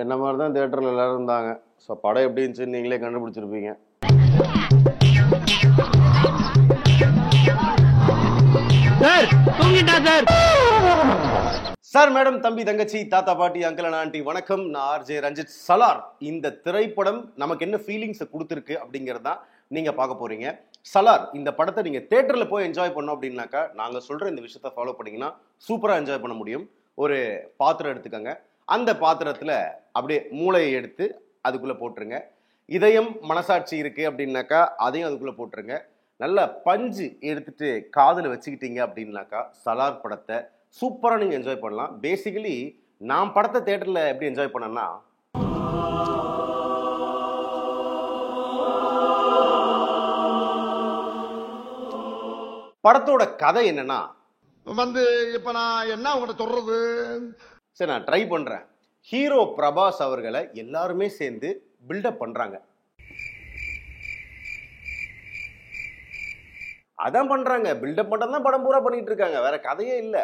என்ன மாதிரி தான் தியேட்டர்ல எல்லாரும் இருந்தாங்க. ஸோ படம் எப்படி இருந்துச்சுன்னு நீங்களே கண்டுபிடிச்சிருப்பீங்க. சார், மேடம், தம்பி, தங்கச்சி, தாத்தா, பாட்டி, அங்கிள் அண்ட் ஆண்டி, வணக்கம். நான் ஆர்ஜே ரஞ்சித். சலார் இந்த திரைப்படம் நமக்கு என்ன ஃபீலிங்ஸை கொடுத்துருக்கு அப்படிங்கிறது தான் நீங்கள் பார்க்க போறீங்க. சலார் இந்த படத்தை நீங்கள் தேட்டரில் போய் என்ஜாய் பண்ணோம் அப்படின்னாக்கா நாங்கள் சொல்கிற இந்த விஷயத்த ஃபாலோ பண்ணிங்கன்னா சூப்பராக என்ஜாய் பண்ண முடியும். ஒரு பாத்திரம் எடுத்துக்கோங்க. அந்த பாத்திரத்தில் அப்படியே மூளையை எடுத்து அதுக்குள்ளே போட்டுருங்க. இதயம், மனசாட்சி இருக்குது அப்படின்னாக்கா அதையும் அதுக்குள்ளே போட்டுருங்க. நல்லா பஞ்சு எடுத்துட்டு காதில் வச்சுக்கிட்டீங்க அப்படின்னாக்கா சலார் படத்தை சூப்பராக நீங்கள் என்ஜாய் பண்ணலாம். பேசிக்கலி நான் படத்தை தேட்டரில் எப்படி என்ஜாய் பண்ணேன்னா, படத்தோட கதை என்னன்னா இப்ப நான் என்ன உங்கள்கிட்ட சொல்றது, சரி நான் ட்ரை பண்றேன். ஹீரோ பிரபாஸ் அவர்களை எல்லாருமே சேர்ந்து பில்டப் பண்றாங்க. அதான் பண்றாங்க, பில்டப் பண்றது தான் படம் பூரா பண்ணிட்டு இருக்காங்க, வேற கதையே இல்ல.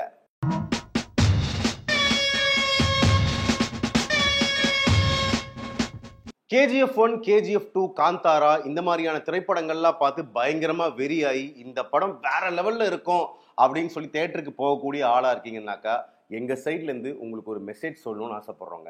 KGF 1, KGF 2, காந்தாரா இந்த மாதிரியான திரைப்படங்கள்லாம் பார்த்து பயங்கரமா வெறியாயி இந்த படம் வேற லெவல்ல இருக்கும் அப்படின்னு சொல்லி தியேட்டருக்கு போகக்கூடிய ஆளா இருக்கீங்கன்னாக்கா எங்க சைட்ல இருந்து உங்களுக்கு ஒரு மெசேஜ் சொல்லணும்னு ஆசைப்படுறோங்க.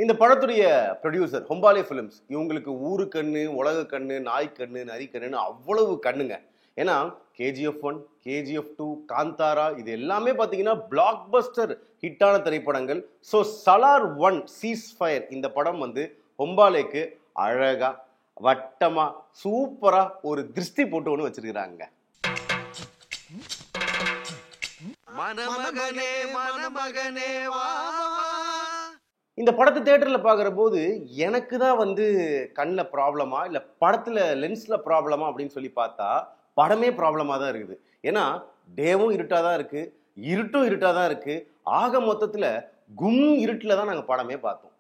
இந்த படத்துடைய ப்ரொடியூசர் ஹொம்பாலே ஃபிலிம்ஸ். இவங்களுக்கு ஊரு கண்ணு, உலக கண்ணு, நாய் கண்ணு, நரி கண்ணுன்னு அவ்வளவு கண்ணுங்க. ஏன்னா KGF 1, KGF 2, காந்தாரா இது எல்லாமே பார்த்தீங்கன்னா பிளாக் பஸ்டர் ஹிட்டான திரைப்படங்கள். ஸோ சலார் 1 சீஸ் ஃபயர் இந்த படம் வந்து ஹொம்பாலேக்கு அழகா வட்டமா சூப்பரா ஒரு திருஷ்டி போட்டு ஒன்று வச்சிருக்கிறாங்க. இந்த படத்தை தியேட்டர்ல பாக்குற போது எனக்கு தான் வந்து கண்ணில் ப்ராப்ளமா இல்ல படத்துல லென்ஸ்ல ப்ராப்ளமா அப்படின்னு சொல்லி பார்த்தா படமே ப்ராப்ளமா தான் இருக்குது. ஏன்னா டேவும் இருட்டாதான் இருக்கு, இருட்டும் இருட்டாதான் இருக்கு. ஆக மொத்தத்துல கும் இருட்டுல தான் நாங்க படமே பார்த்தோம்.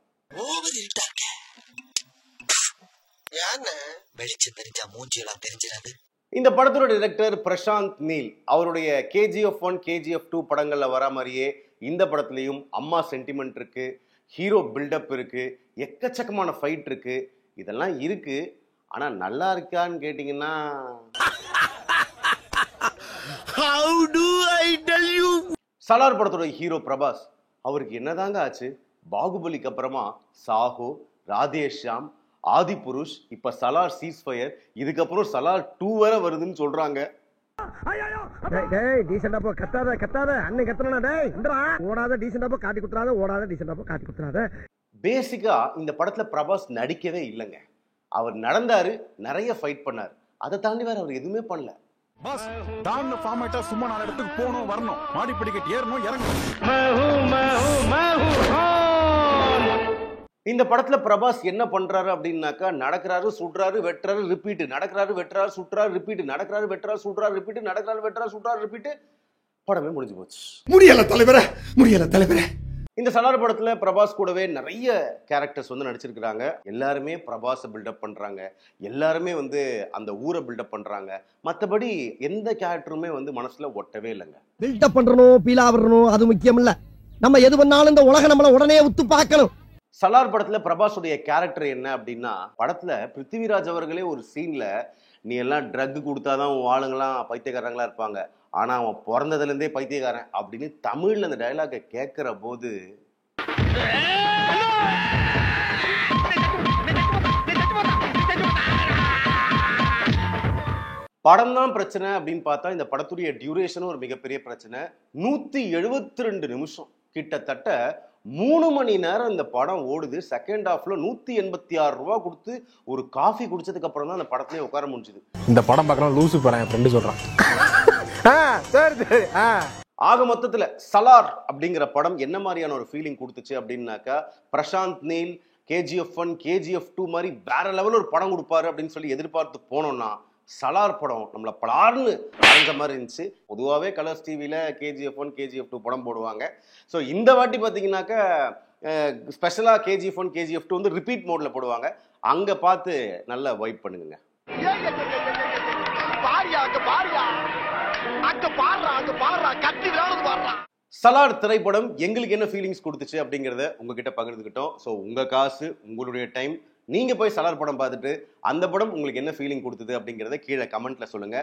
இந்த படத்தோட டைரக்டர் பிரசாந்த் நீல். அவருடைய KGF 1, KGF 2 படங்கள்ல வர மாதிரியே இந்த படத்துலயும் அம்மா சென்டிமெண்ட் இருக்கு, ஹீரோ பில்டப் இருக்கு, எக்கச்சக்கமான ஃபைட் இருக்கு, இதெல்லாம் இருக்கு. ஆனா நல்லா இருக்கான்னு கேட்டீங்கன்னா சலார் படத்தோட ஹீரோ பிரபாஸ் அவருக்கு என்னதாங்க ஆச்சு? பாகுபலிக்கு அப்புறமா சாஹோ, ராதேஷாம், ஆதி புருஷ், இப்ப சலார் சீஸ் ஃபயர், இதுக்கப்புறம் சலார் 2 வேற வருதுன்னு சொல்றாங்க. பேசிக்கா இந்த படத்துல பிரபாஸ் நடிக்கவே இல்லைங்க. அவர் நடந்தாரு, நிறைய ஃபைட் பண்ணாரு, அதை தாண்டி வேற அவர் எதுவுமே பண்ணல. பஸ் டான் ஃபார்மேட்டா சும்மா நாலு இடத்துக்கு போகணும், வரணும், மாடி படிக்கட்டு ஏறணும், இறங்கணும். இந்த படத்துல பிரபாஸ் என்ன பண்றாரு அப்படின்னாக்கா நடக்கிறாரு, சுடுறாரு, வெட்டுறாரு, ரிப்பீட், நடக்கிறாரு, வெட்டுறாரு, சுட்டுறாரு, ரிப்பீட், நடக்கிறாரு, வெட்டுறாரு, சுடுறாரு, ரிப்பீட், நடக்கிறாரு, வெட்டுறாரு, சுடுறாரு, ரிப்பீட். படமே முடிஞ்சு போச்சு. முடியல தலைவரே, முடியல தலைவரே. இந்த சலார் படத்துல பிரபாஸ் கூடவே நிறைய கேரக்டர்ஸ் வந்து நடிச்சிருக்கிறாங்க. எல்லாருமே பிரபாஸை பில்டப் பண்றாங்க, எல்லாருமே வந்து அந்த ஊரை பில்டப் பண்றாங்க. மற்றபடி எந்த கேரக்டருமே வந்து மனசுல ஒட்டவே இல்லைங்க. பில்டப் பண்றணும், பீலா வரணும், அது முக்கியம் இல்ல. நம்ம எது பண்ணாலும் இந்த உலகம் நம்மள உடனே உத்து பார்க்கணும். சலார் படத்துல பிரபாஸுடைய கேரக்டர் என்ன அப்படின்னா, படத்துல பிருத்திவிராஜ் அவர்களே ஒரு சீன்ல நீ எல்லாம் ட்ரக் கொடுத்தாதான் உன் ஆளுங்கெல்லாம் பைத்தியக்காரங்களா இருப்பாங்க, ஆனா அவன் பிறந்ததுல இருந்தே பைத்தியக்காரன் அப்படின்னு தமிழ்ல அந்த டயலாக கேட்கிற போது படம் தான் பிரச்சனை அப்படின்னு பார்த்தா இந்த படத்துடைய டியூரேஷனும் ஒரு மிகப்பெரிய பிரச்சனை. 172 நிமிஷம், கிட்டத்தட்ட 3 மணி நேரம் இந்த படம் ஓடுது. செகண்ட் ஹாஃப்ல 186 ரூபா கொடுத்து ஒரு காஃபி குடிச்சதுக்கு அப்புறம் தான் அந்த படத்திலே உட்கார முடிஞ்சுது. இந்த படம் பார்க்கலாம் லூசு படம், என் ஃப்ரெண்டு சொல்றான். ஆக மொத்தத்துல சலார் அப்படிங்கிற படம் என்ன மாதிரியான ஒரு ஃபீலிங் கொடுத்துச்சு அப்படின்னாக்கா, பிரசாந்த் நீல் KGF 1, KGF 2 மாதிரி வேற லெவல் ஒரு படம் கொடுப்பாரு அப்படின்னு சொல்லி எதிர்பார்த்து போனோம்னா சலார் படம் நம்மள பலார்னு அரைஞ்ச மாதிரி இருந்துச்சு. பொதுவாகவே கலர்ஸ் டிவியில் KGF 1, KGF 2 படம் போடுவாங்க. ஸோ இந்த வாட்டி பார்த்தீங்கன்னாக்கா ஸ்பெஷலாக KGF 1, KGF 2 வந்து ரிப்பீட் மோடில் போடுவாங்க. அங்கே பார்த்து நல்லா வைப் பண்ணுங்க. பாரியா அங்க பாரியா அங்க பாடுறா கத்தி விளையாடுறது பாடுறா. சலார் திரைப்படம் எங்களுக்கு என்ன ஃபீலிங்ஸ் கொடுத்துச்சு அப்படிங்கிறத உங்ககிட்ட பகிர்ந்துக்கிட்டோம். ஸோ உங்க காசு, உங்களுடைய டைம், நீங்க போய் சலார் படம் பார்த்துட்டு அந்த படம் உங்களுக்கு என்ன ஃபீலிங் கொடுத்தது அப்படிங்கிறத கீழே கமெண்ட்ல சொல்லுங்க.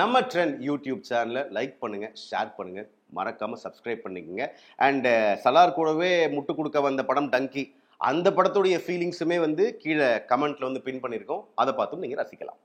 நம்ம ட்ரெண்ட் யூடியூப் சேனலை லைக் பண்ணுங்க, ஷேர் பண்ணுங்க, மறக்காம சப்ஸ்கிரைப் பண்ணிக்கோங்க. அண்ட் சலார் கூடவே முட்டு கொடுக்க வந்த படம் டங்கி, அந்த படத்துடைய ஃபீலிங்ஸுமே வந்து கீழே கமெண்ட்ல வந்து பின் பண்ணியிருக்கோம். அதை பார்த்தும் நீங்க ரசிக்கலாம்.